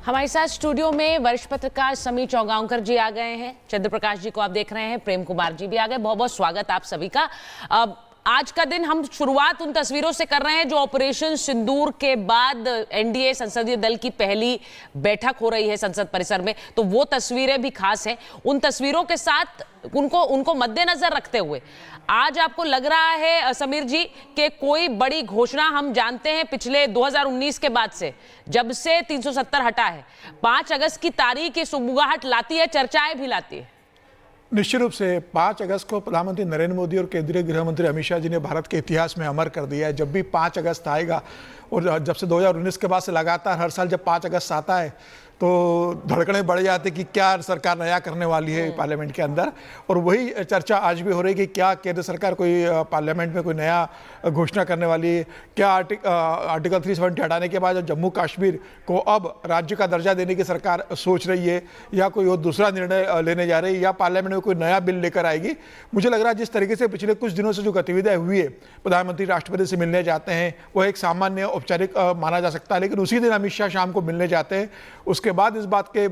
हमारे साथ स्टूडियो में वरिष्ठ पत्रकार समीर चौगांवकर जी आ गए हैं। चंद्र प्रकाश जी को आप देख रहे हैं, प्रेम कुमार जी भी आ गए। बहुत बहुत स्वागत आप सभी का। आज का दिन हम शुरुआत उन तस्वीरों से कर रहे हैं जो ऑपरेशन सिंदूर के बाद एनडीए संसदीय दल की पहली बैठक हो रही है संसद परिसर में, तो वो तस्वीरें भी खास हैं। उन तस्वीरों के साथ उनको मद्देनजर रखते हुए आज आपको लग रहा है समीर जी कि कोई बड़ी घोषणा, हम जानते हैं पिछले 2019 के बाद से जब से 370 हटा है, 5 अगस्त की तारीख की सुगबुगाहट लाती है, चर्चाएं भी लाती है। निश्चित रूप से 5 अगस्त को प्रधानमंत्री नरेंद्र मोदी और केंद्रीय गृह मंत्री अमित शाह जी ने भारत के इतिहास में अमर कर दिया है। जब भी 5 अगस्त आएगा, और जब से 2019 के बाद से लगातार हर साल जब 5 अगस्त आता है तो धड़कनें बढ़ जाती कि क्या सरकार नया करने वाली है पार्लियामेंट के अंदर। और वही चर्चा आज भी हो रही है कि क्या केंद्र सरकार कोई पार्लियामेंट में कोई नया घोषणा करने वाली है। क्या आर्टिकल 370 हटाने के बाद जम्मू कश्मीर को अब राज्य का दर्जा देने की सरकार सोच रही है, या कोई और दूसरा निर्णय लेने जा रही है, या पार्लियामेंट में कोई नया बिल लेकर आएगी। मुझे लग रहा है जिस तरीके से पिछले कुछ दिनों से जो गतिविधियाँ हुई है, प्रधानमंत्री राष्ट्रपति से मिलने जाते हैं, वो एक सामान्य औपचारिक माना जा सकता है, लेकिन उसी दिन अमित शाह शाम को मिलने जाते हैं। उसके बाद इस बात के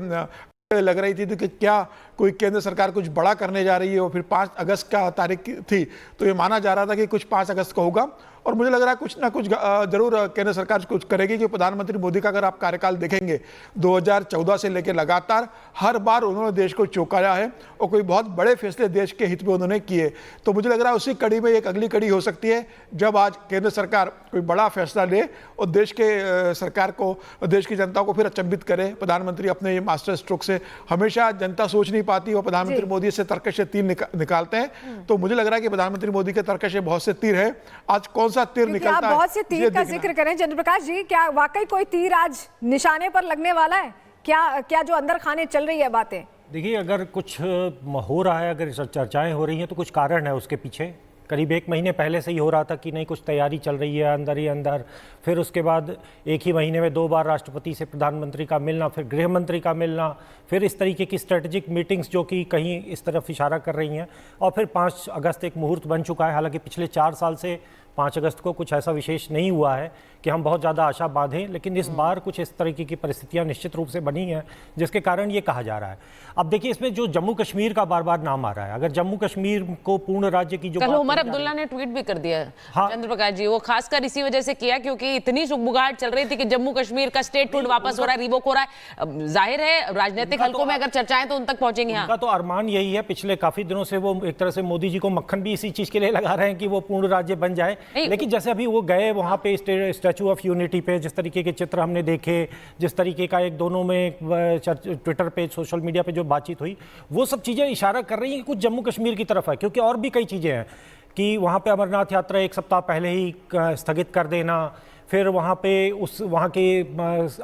लग रही थी कि क्या कोई केंद्र सरकार कुछ बड़ा करने जा रही है, और फिर 5 अगस्त का तारीख थी तो ये माना जा रहा था कि कुछ 5 अगस्त को होगा। और मुझे लग रहा है कुछ ना कुछ जरूर केंद्र सरकार कुछ करेगी। कि प्रधानमंत्री मोदी का अगर आप कार्यकाल देखेंगे 2014 से लेकर लगातार हर बार उन्होंने देश को चौंकाया है और कोई बहुत बड़े फैसले देश के हित में उन्होंने किए। तो मुझे लग रहा है उसी कड़ी में एक अगली कड़ी हो सकती है जब आज केंद्र सरकार कोई बड़ा फैसला ले और देश के सरकार को, देश की जनता को फिर अचंभित करे। प्रधानमंत्री अपने मास्टर स्ट्रोक से हमेशा जनता सोच नहीं पाती और प्रधानमंत्री मोदी से तर्कश से तीर निकालते हैं। तो मुझे लग रहा है कि प्रधानमंत्री मोदी के तर्कश से बहुत से तीर है। आज कौन सा तीर निकलता है? आप बहुत से तीर का जिक्र करें चंद्र प्रकाश जी, क्या वाकई कोई तीर आज निशाने पर लगने वाला है? क्या जो अंदर खाने चल रही है बातें? देखिए, अगर कुछ हो रहा है, अगर चर्चाएं हो रही हैं तो कुछ कारण है उसके पीछे। करीब 1 महीने पहले से ही हो रहा था कि नहीं, कुछ तैयारी चल रही है अंदर ही अंदर। फिर उसके बाद 1 ही महीने में 2 बार राष्ट्रपति से प्रधानमंत्री का मिलना, फिर गृह मंत्री का मिलना, फिर इस तरीके की स्ट्रेटेजिक मीटिंग्स जो कि कहीं इस तरफ इशारा कर रही हैं। और फिर 5 अगस्त एक मुहूर्त बन चुका है। हालांकि पिछले 4 साल से 5 अगस्त को कुछ ऐसा विशेष नहीं हुआ है कि हम बहुत ज़्यादा आशा बांधें, लेकिन इस बार कुछ इस तरीके की परिस्थितियां निश्चित रूप से बनी हैं जिसके कारण ये कहा जा रहा है। अब देखिए, इसमें जो जम्मू कश्मीर का बार बार नाम आ रहा है, अगर जम्मू कश्मीर को पूर्ण राज्य की जो कल उमर अब्दुल्ला ने ट्वीट भी कर दिया। हाँ, चंद्र प्रकाश जी, वो खासकर इसी वजह से किया क्योंकि इतनी सुगबुगाहट चल रही थी कि जम्मू कश्मीर का स्टेटहुड वापस हो रहा है, रिवोक हो रहा है। जाहिर है राजनीतिक हलकों में अगर चर्चाएं तो उन तक पहुंचेंगे। उनका तो अरमान यही है। पिछले काफी दिनों से वो एक तरह से मोदी जी को मक्खन भी इसी चीज के लिए लगा रहे हैं कि वो पूर्ण राज्य बन जाए। लेकिन जैसे अभी वो गए वहां पे स्टैचू ऑफ यूनिटी पे, जिस तरीके के चित्र हमने देखे, जिस तरीके का एक दोनों में ट्विटर पे, सोशल मीडिया पे जो बातचीत हुई, वो सब चीजें इशारा कर रही हैं कि कुछ जम्मू कश्मीर की तरफ है। क्योंकि और भी कई चीजें हैं कि वहां पे अमरनाथ यात्रा 1 सप्ताह पहले ही स्थगित कर देना, फिर वहाँ पे वहाँ के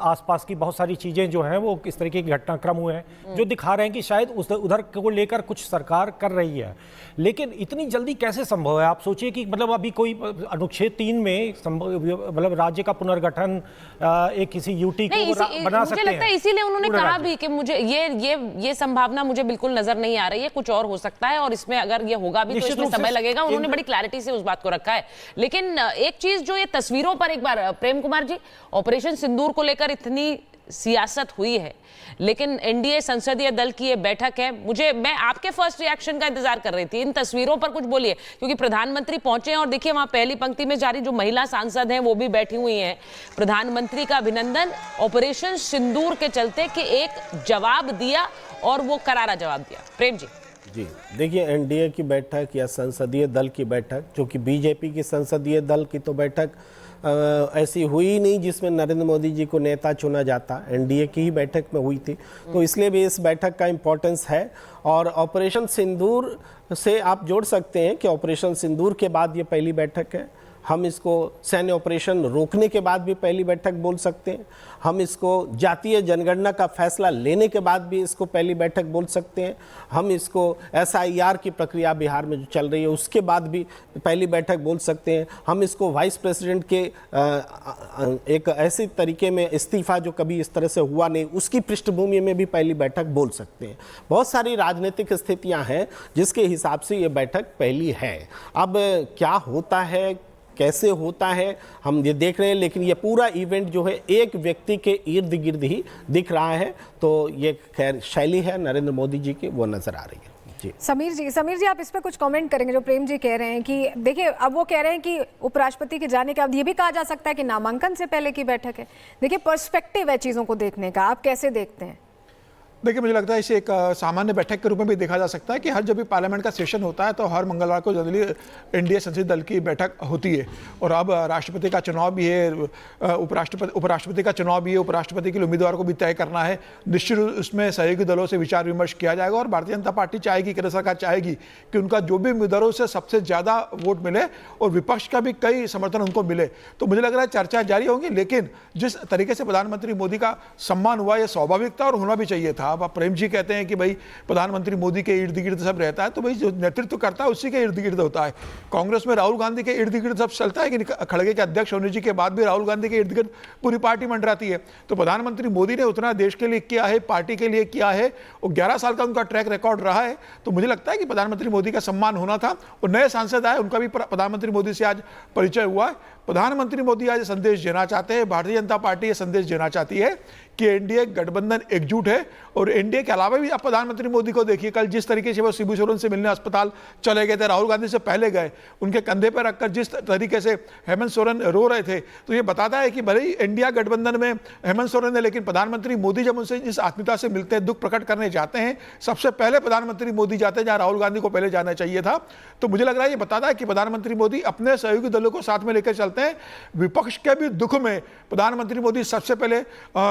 आसपास की बहुत सारी चीज़ें जो हैं वो किस तरीके के घटनाक्रम हुए हैं जो दिखा रहे हैं कि शायद उधर को लेकर कुछ सरकार कर रही है। लेकिन इतनी जल्दी कैसे संभव है? आप सोचिए कि मतलब अभी कोई अनुच्छेद 3 में मतलब राज्य का पुनर्गठन एक किसी यूटी को बना सकते हैं। मुझे लगता है इसीलिए उन्होंने कहा भी कि मुझे ये संभावना मुझे बिल्कुल नजर नहीं आ रही है, कुछ और हो सकता है और इसमें अगर ये होगा भी तो इसमें समय लगेगा। उन्होंने बड़ी क्लैरिटी से उस बात को रखा है। लेकिन एक चीज जो ये तस्वीरों पर एक बार प्रेम कुमार जी, ऑपरेशन सिंदूर को लेकर इतनी सियासत हुई है, लेकिन एनडीए संसदीय दल की ये बैठक है, मैं आपके फर्स्ट रिएक्शन का इंतजार कर रही थी। इन तस्वीरों पर कुछ बोलिए, क्योंकि प्रधानमंत्री पहुंचे हैं और देखिए वहां पहली पंक्ति में जारी जो महिला सांसद हैं वो भी बैठी हुई हैं। प्रधानमंत्री का अभिनंदन ऑपरेशन सिंदूर के चलते कि एक जवाब दिया और वो करारा जवाब दिया। प्रेम जी। जी देखिए, एनडीए की बैठक या संसदीय दल की बैठक, जो कि बीजेपी की संसदीय दल की तो बैठक ऐसी हुई नहीं जिसमें नरेंद्र मोदी जी को नेता चुना जाता, एनडीए की ही बैठक में हुई थी, तो इसलिए भी इस बैठक का इम्पोर्टेंस है। और ऑपरेशन सिंदूर से आप जोड़ सकते हैं कि ऑपरेशन सिंदूर के बाद ये पहली बैठक है। हम इसको सैन्य ऑपरेशन रोकने के बाद भी पहली बैठक बोल सकते हैं। हम इसको जातीय जनगणना का फैसला लेने के बाद भी इसको पहली बैठक बोल सकते हैं। हम इसको एसआईआर की प्रक्रिया बिहार में जो चल रही है उसके बाद भी पहली बैठक बोल सकते हैं। हम इसको वाइस प्रेसिडेंट के एक ऐसे तरीके में इस्तीफा जो कभी इस तरह से हुआ नहीं, उसकी पृष्ठभूमि में भी पहली बैठक बोल सकते हैं। बहुत सारी राजनीतिक स्थितियां हैं जिसके हिसाब से ये बैठक पहली है। अब क्या होता है कैसे होता है हम ये देख रहे हैं, लेकिन ये पूरा इवेंट जो है एक व्यक्ति के इर्द गिर्द ही दिख रहा है। तो ये खैर शैली है नरेंद्र मोदी जी की, वो नजर आ रही है। जी। समीर जी आप इस पे कुछ कमेंट करेंगे? जो प्रेम जी कह रहे हैं कि देखिए अब वो कह रहे हैं कि उपराष्ट्रपति के जाने के बाद ये भी कहा जा सकता है कि नामांकन से पहले की बैठक है। देखिए पर्सपेक्टिव है चीजों को देखने का, आप कैसे देखते हैं? देखिए मुझे लगता है इसे एक सामान्य बैठक के रूप में भी देखा जा सकता है कि हर जब भी पार्लियामेंट का सेशन होता है तो हर मंगलवार को जनरली एनडीए संसदीय दल की बैठक होती है। और अब राष्ट्रपति का चुनाव भी है, उपराष्ट्रपति का चुनाव भी है, उपराष्ट्रपति के लिए उम्मीदवार को भी तय करना है। निश्चित रूप उसमें सहयोगी दलों से विचार विमर्श किया जाएगा और भारतीय जनता पार्टी चाहेगी, केंद्र सरकार चाहेगी कि उनका जो भी उम्मीदवारों से सबसे ज़्यादा वोट मिले और विपक्ष का भी कई समर्थन उनको मिले। तो मुझे लग रहा है चर्चा जारी होगी, लेकिन जिस तरीके से प्रधानमंत्री मोदी का सम्मान हुआ यह स्वाभाविक था और होना भी चाहिए था। अब प्रेम जी कहते हैं कि भाई प्रधानमंत्री मोदी के इर्द गिर्द सब रहता है, तो भाई जो नेतृत्व करता है उसी के इर्द गिर्द होता है। कांग्रेस में राहुल गांधी के इर्द गिर्द सब चलता है कि खड़गे के अध्यक्ष होने जी के बाद भी राहुल गांधी के इर्द गिर्द पूरी पार्टी मंडराती है। तो प्रधानमंत्री मोदी ने उतना देश के लिए किया है, पार्टी के लिए किया है और 11 साल का उनका ट्रैक रिकॉर्ड रहा है। तो मुझे लगता है कि प्रधानमंत्री मोदी का सम्मान होना था। और नए सांसद आए, उनका भी प्रधानमंत्री मोदी से आज परिचय हुआ है। प्रधानमंत्री मोदी आज संदेश देना चाहते हैं, भारतीय जनता पार्टी ये संदेश देना चाहती है कि एनडीए गठबंधन एकजुट है। और एनडीए के अलावा भी आप प्रधानमंत्री मोदी को देखिए, कल जिस तरीके से वो शिबू सोरेन से मिलने अस्पताल चले गए थे, राहुल गांधी से पहले गए, उनके कंधे पर रखकर जिस तरीके से हेमंत सोरेन रो रहे थे, तो ये बताता है कि भले ही इंडिया गठबंधन में हेमंत सोरेन है, लेकिन प्रधानमंत्री मोदी जब उनसे जिस आत्मीयता से मिलते हैं, दुख प्रकट करने जाते हैं, सबसे पहले प्रधानमंत्री मोदी जाते हैं जहां राहुल गांधी को पहले जाना चाहिए था। तो मुझे लग रहा है ये बताता है कि प्रधानमंत्री मोदी अपने सहयोगी दलों को साथ में लेकर चलते हैं। विपक्ष के भी दुख में प्रधानमंत्री मोदी सबसे पहले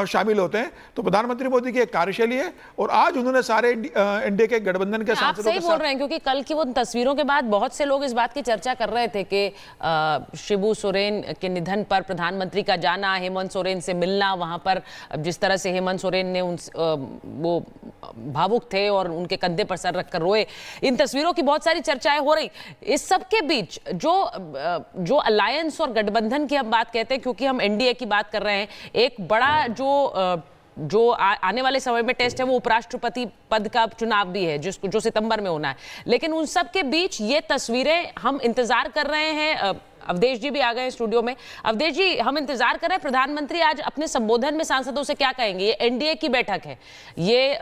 शामिल होते हैं। तो प्रधानमंत्री मोदी की एक कार्यशैली है और आज उन्होंने सारे एनडीए के गठबंधन के आप सही बोल रहे हैं, क्योंकि कल की वो तस्वीरों के बाद बहुत से लोग इस बात की चर्चा कर रहे थे कि शिबू सोरेन के निधन पर प्रधानमंत्री का जाना, हेमंत सोरेन से मिलना, वहां पर जिस तरह से हेमंत सोरेन ने वो भावुक थे और उनके कंधे पर सर रखकर रोए, इन तस्वीरों की बहुत सारी चर्चाएं हो रही। इस सब के बीच जो अलायंस और गठबंधन की हम बात कहते हैं, क्योंकि हम एनडीए की बात कर रहे हैं, एक बड़ा जो आने वाले समय में टेस्ट है वो उपराष्ट्रपति पद का चुनाव भी है, जो सितंबर में होना है। लेकिन उन सब के बीच ये तस्वीरें हम इंतजार कर रहे हैं। अवधेश जी भी आ गए स्टूडियो में। अवधेश जी, हम इंतजार कर रहे हैं प्रधानमंत्री आज अपने संबोधन में सांसदों से क्या कहेंगे। ये एनडीए की बैठक है, ये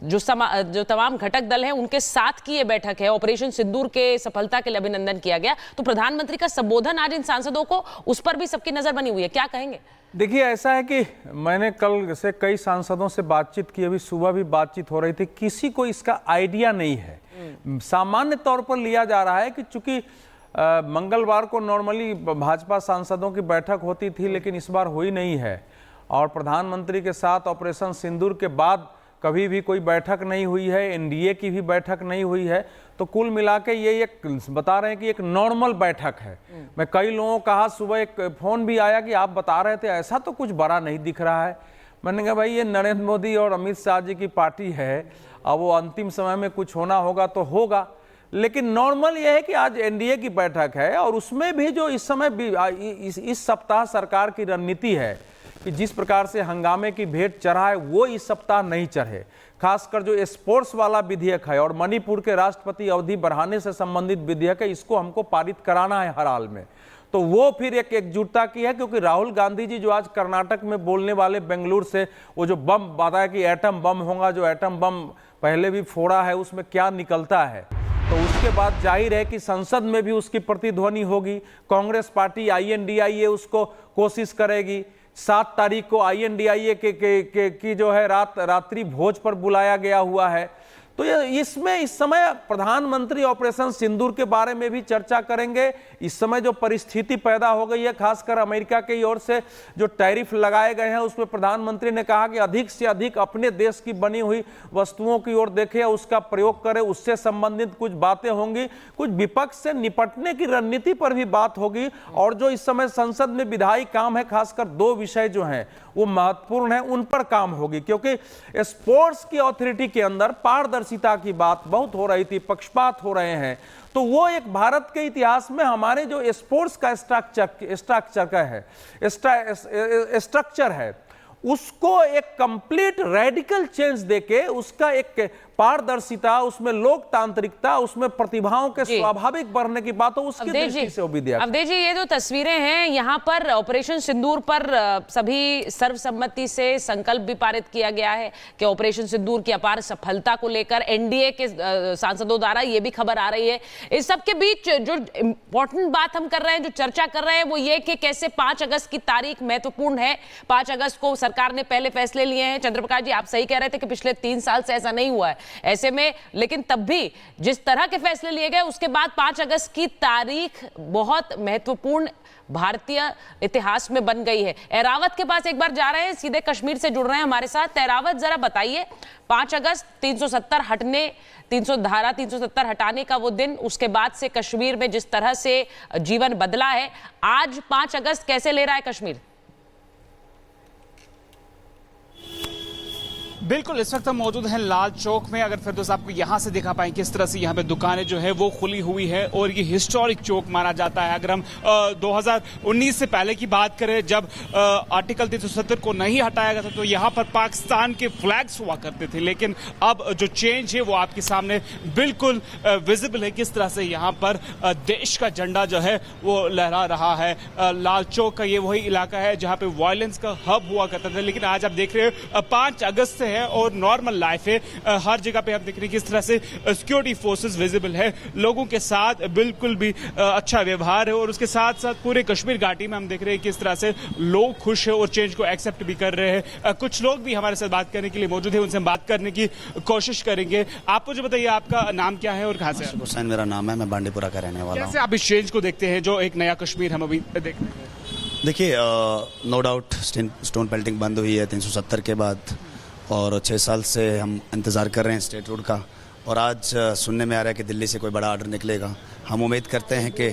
जो तमाम घटक दल हैं उनके साथ की ये बैठक है। ऑपरेशन सिंदूर के सफलता के लिए अभिनंदन किया गया, तो प्रधानमंत्री का संबोधन आज इन सांसदों को, उस पर भी सबकी नजर बनी हुई है, क्या कहेंगे? देखिए, ऐसा है कि मैंने कल से कई सांसदों से बातचीत की, अभी सुबह भी बातचीत हो रही थी, किसी को इसका आइडिया नहीं है। सामान्य तौर पर लिया जा रहा है कि चूंकि मंगलवार को नॉर्मली भाजपा सांसदों की बैठक होती थी, लेकिन इस बार हुई नहीं है। और प्रधानमंत्री के साथ ऑपरेशन सिंदूर के बाद कभी भी कोई बैठक नहीं हुई है, एनडीए की भी बैठक नहीं हुई है। तो कुल मिला के ये एक बता रहे हैं कि एक नॉर्मल बैठक है। मैं कई लोगों को कहा, सुबह एक फ़ोन भी आया कि आप बता रहे थे ऐसा तो कुछ बड़ा नहीं दिख रहा है। मैंने कहा भाई ये नरेंद्र मोदी और अमित शाह जी की पार्टी है, अब वो अंतिम समय में कुछ होना होगा तो होगा, लेकिन नॉर्मल ये है कि आज एनडीए की बैठक है और उसमें भी जो इस समय इस सप्ताह सरकार की रणनीति है कि जिस प्रकार से हंगामे की भेंट चढ़ा है वो इस सप्ताह नहीं चढ़े। खासकर जो स्पोर्ट्स वाला विधेयक है और मणिपुर के राष्ट्रपति अवधि बढ़ाने से संबंधित विधेयक है, इसको हमको पारित कराना है हर हाल में। तो वो फिर एक एकजुटता की है, क्योंकि राहुल गांधी जी जो आज कर्नाटक में बोलने वाले बेंगलुरु से वो जो बम बताया कि एटम बम होगा, जो एटम बम पहले भी फोड़ा है उसमें क्या निकलता है, तो उसके बाद जाहिर है कि संसद में भी उसकी प्रतिध्वनि होगी। कांग्रेस पार्टी INDIA उसको कोशिश करेगी। 7 तारीख को INDIA की जो है रात्रि भोज पर बुलाया गया हुआ है। तो ये इसमें इस समय प्रधानमंत्री ऑपरेशन सिंदूर के बारे में भी चर्चा करेंगे। इस समय जो परिस्थिति पैदा हो गई है, खासकर अमेरिका की ओर से जो टैरिफ लगाए गए हैं, उसमें प्रधानमंत्री ने कहा कि अधिक से अधिक अपने देश की बनी हुई वस्तुओं की ओर देखें, उसका प्रयोग करें, उससे संबंधित कुछ बातें होंगी। कुछ विपक्ष से निपटने की रणनीति पर भी बात होगी। और जो इस समय संसद में विधायी काम है, खासकर 2 विषय जो हैं वो महत्वपूर्ण है, उन पर काम होगी। क्योंकि स्पोर्ट्स की अथॉरिटी के अंदर पारदर्शिता की बात बहुत हो रही थी, पक्षपात हो रहे हैं, तो वो एक भारत के इतिहास में हमारे जो स्पोर्ट्स का स्ट्रक्चर है, उसको एक कंप्लीट रेडिकल चेंज देके उसका एक पारदर्शिता, उसमें लोकतांत्रिकता, उसमें प्रतिभाओं के स्वाभाविक बढ़ने की बात हो, उसकी दृष्टि से वो विधेयक। अवधेश जी, ये जो तस्वीरें हैं यहाँ पर ऑपरेशन सिंदूर पर सभी सर्वसम्मति से संकल्प भी पारित किया गया है कि ऑपरेशन सिंदूर की अपार सफलता को लेकर एनडीए के सांसदों द्वारा ये भी खबर आ रही है। इस सब के बीच जो इंपॉर्टेंट बात हम कर रहे हैं, जो चर्चा कर रहे हैं, वो ये कि कैसे 5 अगस्त की तारीख महत्वपूर्ण है। 5 अगस्त को सरकार ने पहले फैसले लिए हैं। चंद्रप्रकाश जी, आप सही कह रहे थे कि पिछले 3 साल से ऐसा नहीं हुआ है। ऐसे में लेकिन तब भी जिस तरह के फैसले लिए गए, उसके बाद 5 अगस्त की तारीख बहुत महत्वपूर्ण भारतीय इतिहास में बन गई है। एरावत के पास एक बार जा रहे हैं, सीधे कश्मीर से जुड़ रहे हैं हमारे साथ। एरावत, जरा बताइए, 5 अगस्त 370 हटने, 370 हटाने का वो दिन, उसके बाद से कश्मीर में जिस तरह से जीवन बदला है, आज 5 अगस्त कैसे ले रहा है कश्मीर? बिल्कुल, इस वक्त हम मौजूद हैं लाल चौक में। अगर फिरदौस आपको यहाँ से दिखा पाएं किस तरह से यहाँ पे दुकानें जो है वो खुली हुई है और ये हिस्टोरिक चौक माना जाता है। अगर हम 2019 से पहले की बात करें, जब आर्टिकल 370 को नहीं हटाया गया था, तो यहाँ पर पाकिस्तान के फ्लैग्स हुआ करते थे। लेकिन अब जो चेंज है वो आपके सामने बिल्कुल विजिबल है, किस तरह से यहाँ पर देश का झंडा जो है वो लहरा रहा है। लाल चौक का ये वही इलाका है जहाँ पे वायलेंस का हब हुआ करता था, लेकिन आज आप देख रहे हो 5 अगस्त से और नॉर्मल लाइफ है। हर जगह पे हम देख रहे हैं किस तरह से सिक्योरिटी फोर्सेस विजिबल है, लोगों के साथ बिल्कुल भी अच्छा व्यवहार है। और उसके साथ साथ पूरे कश्मीर घाटी में हम देख रहे हैं किस तरह से लोग खुश है और चेंज को एक्सेप्ट भी कर रहे हैं। कुछ लोग भी हमारे साथ बात करने के लिए मौजूद है, उनसे हम बात करने की कोशिश करेंगे। आप मुझे बताइए, आपका नाम क्या है और कहाँ से? हुसैन मेरा नाम है, मैं बांडीपुरा का रहने वाला हूँ। कैसे आप इस चेंज को देखते हैं जो एक नया कश्मीर हम अभी देख रहे हैं? देखिए, नो डाउट स्टोन पेल्टिंग बंद हुई है 370 के बाद, और 6 साल से हम इंतज़ार कर रहे हैं स्टेट रूट का, और आज सुनने में आ रहा है कि दिल्ली से कोई बड़ा ऑर्डर निकलेगा। हम उम्मीद करते हैं कि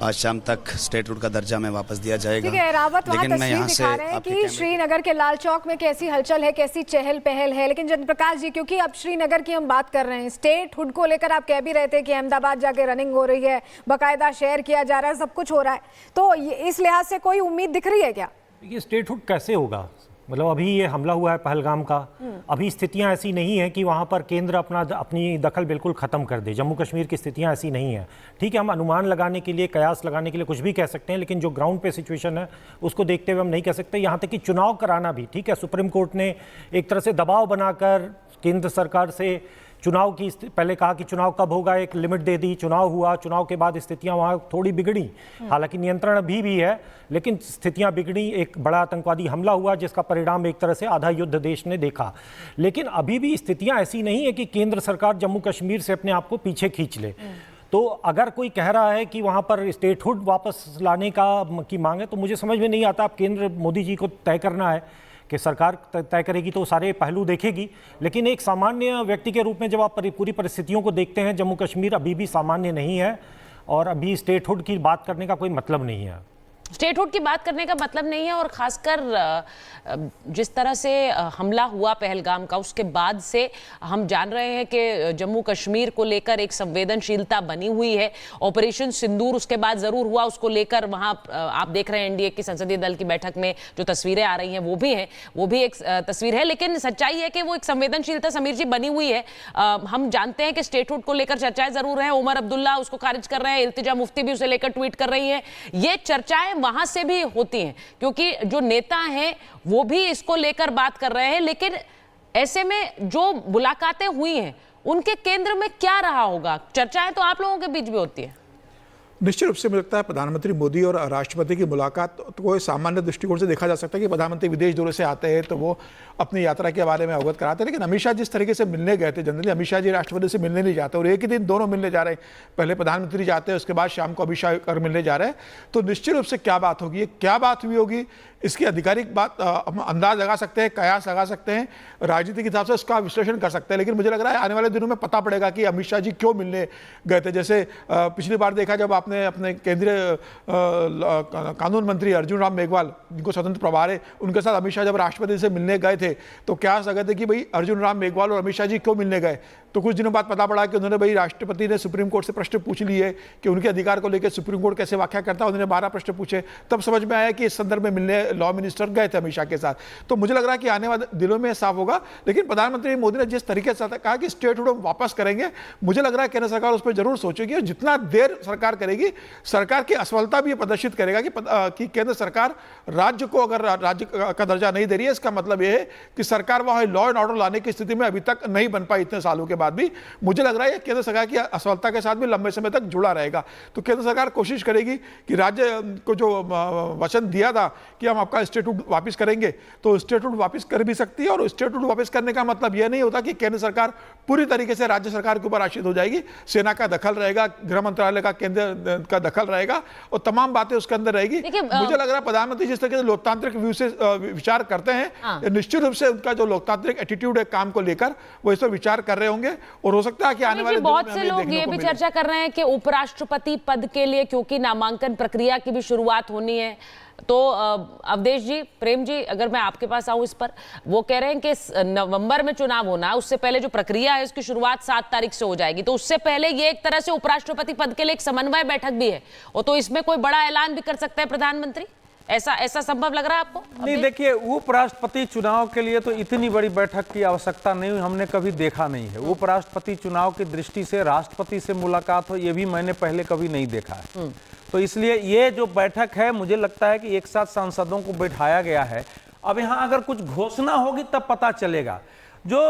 आज शाम तक स्टेट रूट का दर्जा में वापस दिया जाएगा। ठीक है, रावत वहाँ तस्वीर दिखा रहे हैं कि श्रीनगर के लाल चौक में कैसी हलचल है, कैसी चहल पहल है। लेकिन चंद्रप्रकाश जी, क्योंकि अब श्रीनगर की हम बात कर रहे हैं, स्टेट हुड को लेकर आप कह भी रहे थे कि अहमदाबाद जाके रनिंग हो रही है, बाकायदा शेयर किया जा रहा है, सब कुछ हो रहा है, तो इस लिहाज से कोई उम्मीद दिख रही है क्या? ये स्टेट हुड कैसे होगा? मतलब अभी ये हमला हुआ है पहलगाम का, अभी स्थितियां ऐसी नहीं है कि वहां पर केंद्र अपनी दखल बिल्कुल ख़त्म कर दे। जम्मू कश्मीर की स्थितियां ऐसी नहीं है। ठीक है, हम अनुमान लगाने के लिए, कयास लगाने के लिए कुछ भी कह सकते हैं, लेकिन जो ग्राउंड पे सिचुएशन है उसको देखते हुए हम नहीं कह सकते। यहाँ तक कि चुनाव कराना भी, ठीक है, सुप्रीम कोर्ट ने एक तरह से दबाव बनाकर केंद्र सरकार से चुनाव की, पहले कहा कि चुनाव कब होगा, एक लिमिट दे दी, चुनाव हुआ, चुनाव के बाद स्थितियां वहां थोड़ी बिगड़ी। हालांकि नियंत्रण अभी भी है, लेकिन स्थितियां बिगड़ी। एक बड़ा आतंकवादी हमला हुआ जिसका परिणाम एक तरह से आधा युद्ध देश ने देखा। लेकिन अभी भी स्थितियां ऐसी नहीं है कि केंद्र सरकार जम्मू कश्मीर से अपने आप को पीछे खींच ले। तो अगर कोई कह रहा है कि वहां पर स्टेटहुड वापस लाने की मांग है, तो मुझे समझ में नहीं आता। अब केंद्र मोदी जी को तय करना है कि सरकार तय करेगी तो सारे पहलू देखेगी, लेकिन एक सामान्य व्यक्ति के रूप में जब आप पूरी परिस्थितियों को देखते हैं, जम्मू कश्मीर अभी भी सामान्य नहीं है और अभी स्टेटहुड की बात करने का कोई मतलब नहीं है। स्टेटहुड की बात करने का मतलब नहीं है, और खासकर जिस तरह से हमला हुआ पहलगाम का, उसके बाद से हम जान रहे हैं कि जम्मू कश्मीर को लेकर एक संवेदनशीलता बनी हुई है। ऑपरेशन सिंदूर उसके बाद जरूर हुआ, उसको लेकर वहां आप देख रहे हैं एनडीए की संसदीय दल की बैठक में जो तस्वीरें आ रही हैं वो भी हैं, वो भी एक तस्वीर है। लेकिन सच्चाई है कि वो एक संवेदनशीलता, समीर जी, बनी हुई है। हम जानते हैं कि स्टेटहुड को लेकर चर्चाएं जरूर हैं। उमर अब्दुल्ला उसको खारिज कर रहे हैं, इल्तिजा मुफ्ती भी उसे लेकर ट्वीट कर रही है। ये चर्चाएं वहां से भी होती हैं क्योंकि जो नेता हैं वो भी इसको लेकर बात कर रहे हैं। लेकिन ऐसे में जो मुलाकातें हुई हैं उनके केंद्र में क्या रहा होगा? चर्चाएं तो आप लोगों के बीच भी होती है। निश्चित रूप से मुझे लगता है प्रधानमंत्री मोदी और राष्ट्रपति की मुलाकात को सामान्य दृष्टिकोण से देखा जा सकता है कि प्रधानमंत्री विदेश दौरे से आते हैं तो वो अपनी यात्रा के बारे में अवगत कराते हैं। लेकिन अमित शाह जिस तरीके से मिलने गए थे, जनरली अमित शाह जी राष्ट्रपति से मिलने नहीं जाते और एक ही दिन दोनों मिलने जा रहे हैं। पहले प्रधानमंत्री जाते हैं, उसके बाद शाम को अमित शाह कर मिलने जा रहे हैं। तो निश्चित रूप से क्या बात होगी, क्या बात हुई होगी, इसकी आधिकारिक बात हम अंदाज लगा सकते हैं, कयास लगा सकते हैं, राजनीति के हिसाब से उसका विश्लेषण कर सकते हैं। लेकिन मुझे लग रहा है आने वाले दिनों में पता पड़ेगा कि अमित शाह जी क्यों मिलने गए थे। जैसे पिछली बार देखा, जब आप आपने अपने केंद्रीय कानून मंत्री अर्जुन राम मेघवाल, जिनको स्वतंत्र प्रभार है, उनके साथ अमित शाह जब राष्ट्रपति से मिलने गए थे तो क्या सके थे कि भाई अर्जुन राम मेघवाल और अमित शाह जी क्यों मिलने गए? तो कुछ दिनों बाद पता पड़ा कि उन्होंने भाई राष्ट्रपति ने सुप्रीम कोर्ट से प्रश्न पूछ लिए कि उनके अधिकार को लेकर सुप्रीम कोर्ट कैसे व्याख्या करता है। उन्होंने 12 प्रश्न पूछे, तब समझ में आया कि इस संदर्भ में मिलने लॉ मिनिस्टर गए थे अमित शाह के साथ। तो मुझे लग रहा है कि आने वाले दिनों में साफ होगा। लेकिन प्रधानमंत्री मोदी ने जिस तरीके से कहा कि स्टेटहुड हम वापस करेंगे, मुझे लग रहा है केंद्र सरकार उस पर जरूर सोचेगी और जितना देर सरकार करेगी, सरकार की असफलता भी प्रदर्शित करेगा कि केंद्र सरकार राज्य को अगर राज्य का दर्जा नहीं दे रही है, इसका मतलब यह है कि सरकार वहां लॉ एंड ऑर्डर लाने की स्थिति में अभी तक नहीं बन पाई इतने सालों के बाद भी। मुझे लग रहा है केंद्र सरकार की असफलता के साथ भी लंबे समय तक जुड़ा रहेगा। तो केंद्र सरकार कोशिश करेगी कि राज्य को जो वचन दिया था कि हम आपका स्टेटहुड वापस करेंगे, तो स्टेटहुड वापस कर भी सकती है। और स्टेटहुड वापस करने का मतलब यह नहीं होता कि केंद्र सरकार पूरी तरीके से राज्य सरकार के ऊपर आश्रित हो जाएगी। सेना का दखल रहेगा, गृह मंत्रालय का केंद्र का दखल रहेगा और तमाम बातें उसके अंदर रहेगी। मुझे लग रहा है प्रधानमंत्री जिस तरीके से लोकतांत्रिक व्यू से विचार करते हैं, निश्चित रूप से उनका जो लोकतांत्रिक एटीट्यूड है काम को लेकर, वो इस पर विचार कर रहे होंगे। और हो सकता है कि आने वाले बहुत से लोग ये भी चर्चा कर रहे हैं कि उपराष्ट्रपति पद के लिए क्योंकि नामांकन प्रक्रिया की भी शुरुआत होनी है, तो अवधेश जी, प्रेम जी, अगर मैं आपके पास आऊं इस पर, वो कह रहे हैं कि नवंबर में चुनाव होना है, उससे पहले जो प्रक्रिया है उसकी शुरुआत 7 तारीख से हो जाएगी, तो उससे पहले ये एक तरह से उपराष्ट्रपति पद के लिए एक समन्वय बैठक भी है, और तो इसमें कोई बड़ा ऐलान भी कर सकते हैं प्रधानमंत्री। ऐसा संभव लग रहा है आपको? नहीं, देखिए, उपराष्ट्रपति चुनाव के लिए तो इतनी बड़ी बैठक की आवश्यकता नहीं, हमने कभी देखा नहीं है। उपराष्ट्रपति चुनाव की दृष्टि से राष्ट्रपति से मुलाकात हो, ये भी मैंने पहले कभी नहीं देखा है। तो इसलिए ये जो बैठक है, मुझे लगता है कि एक साथ सांसदों को बैठाया गया है। अब यहाँ अगर कुछ घोषणा होगी तब पता चलेगा। जो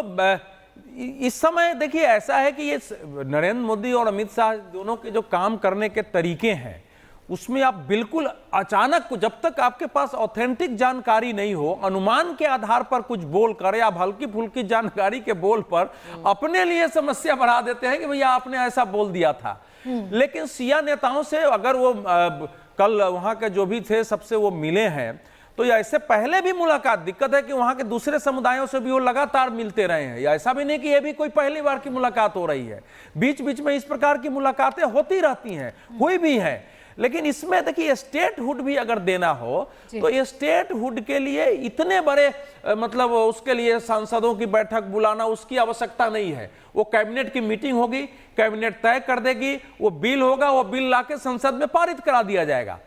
इस समय देखिए ऐसा है कि ये नरेंद्र मोदी और अमित शाह दोनों के जो काम करने के तरीके हैं, उसमें आप बिल्कुल अचानक, जब तक आपके पास ऑथेंटिक जानकारी नहीं हो, अनुमान के आधार पर कुछ बोल कर या हल्की फुल्की जानकारी के बोल पर अपने लिए समस्या बढ़ा देते हैं कि भैया आपने ऐसा बोल दिया था। लेकिन सिया नेताओं से अगर वो कल वहां के जो भी थे सबसे वो मिले हैं, तो ऐसे पहले भी मुलाकात, दिक्कत है कि वहां के दूसरे समुदायों से भी वो लगातार मिलते रहे हैं। या ऐसा भी नहीं कि ये भी कोई पहली बार की मुलाकात हो रही है, बीच बीच में इस प्रकार की मुलाकातें होती रहती हैं, हुई भी हैं। लेकिन इसमें देखिए स्टेटहुड भी अगर देना हो तो ये स्टेटहुड के लिए इतने बड़े मतलब उसके लिए सांसदों की बैठक बुलाना, उसकी आवश्यकता नहीं है। वो कैबिनेट की मीटिंग होगी, कैबिनेट तय कर देगी, वो बिल होगा, वो बिल लाके संसद में पारित करा दिया जाएगा।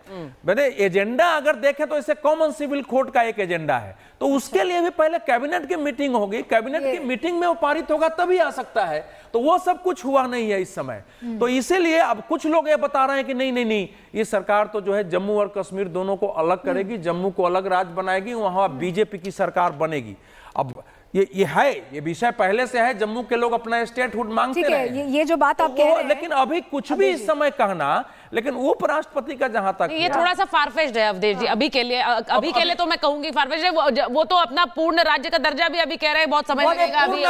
मैंने एजेंडा अगर देखे तो इसे कॉमन सिविल कोड का एक एजेंडा है, तो उसके लिए भी पहले कैबिनेट की मीटिंग होगी, कैबिनेट की मीटिंग में वो पारित होगा तभी आ सकता है। तो वो सब कुछ हुआ नहीं है इस समय। तो इसीलिए अब कुछ लोग ये बता रहे हैं कि नहीं नहीं नहीं, ये सरकार तो जो है जम्मू और कश्मीर दोनों को अलग करेगी, जम्मू को अलग राज्य बनाएगी, वहां बीजेपी की सरकार बनेगी। अब ये विषय पहले से है, जम्मू के लोग अपना स्टेटहुड मांगते रहे। ये जो बात आप कह रहे हैं, लेकिन अभी कुछ भी इस समय कहना, लेकिन उपराष्ट्रपति का जहां तक ये थोड़ा सा फारफेच्ड है अवधेश जी। अभी के लिए तो मैं कहूंगी फारफेच्ड है। वो तो अपना पूर्ण राज्य का दर्जा भी अभी कह रहे हैं बहुत समय लगेगा। अभी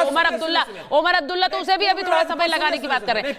ओमर अब्दुल्ला तो उसे भी अभी थोड़ा समय लगाने की बात कर रहे हैं।